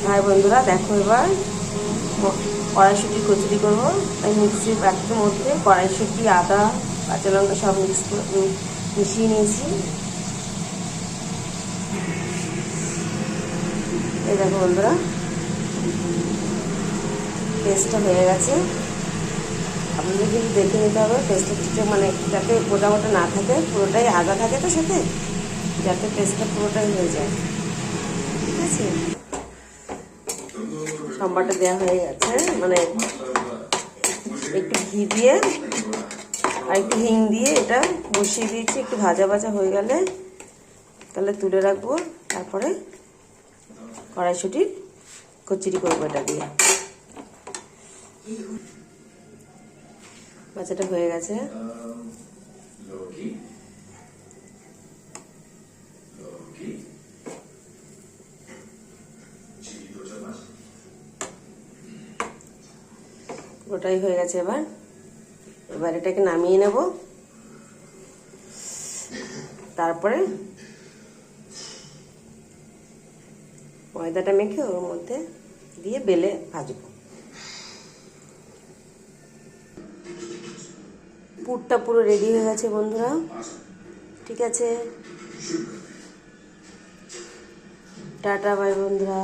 ভাই বন্ধুরা দেখো, এবার কড়াইশুঁটি কচুরি করবো। তাই মিক্সির বাটির মধ্যে কড়াইশুঁটি, আদা, কাঁচা লঙ্কা সব মিশিয়ে নিয়েছি। এই দেখো বন্ধুরা, পেস্টটা হয়ে গেছে। আপনাদের কিন্তু দেখে নিতে হবে পেস্টটা ঠিকঠাক, মানে যাতে গোটা গোটা না থাকে, পুরোটাই আদা থাকে তো সাথে, যাতে পেস্টটা পুরোটাই হয়ে যায়। ঠিক আছে, সম্বারটা দেওয়া হয়ে গেছে, মানে একটু ঘি দিয়ে আর একটু হিং দিয়ে এটা বসিয়ে দিয়েছি। একটু ভাজা ভাজা হয়ে গেলে তাহলে তুলে রাখবো, তারপরে কড়াইশুঁটির কচুরি করবো এটা দিয়ে। ভাজাটা হয়ে গেছে। ওটাই হয়ে গেছে। এবার এটাকে নামিয়ে নেব। তারপরে ময়দাটা মেখে ওর মধ্যে দিয়ে বেলে ভাজবো। পুরটা পুরো রেডি হয়ে গেছে বন্ধুরা। ঠিক আছে, টাটা বাই বন্ধুরা।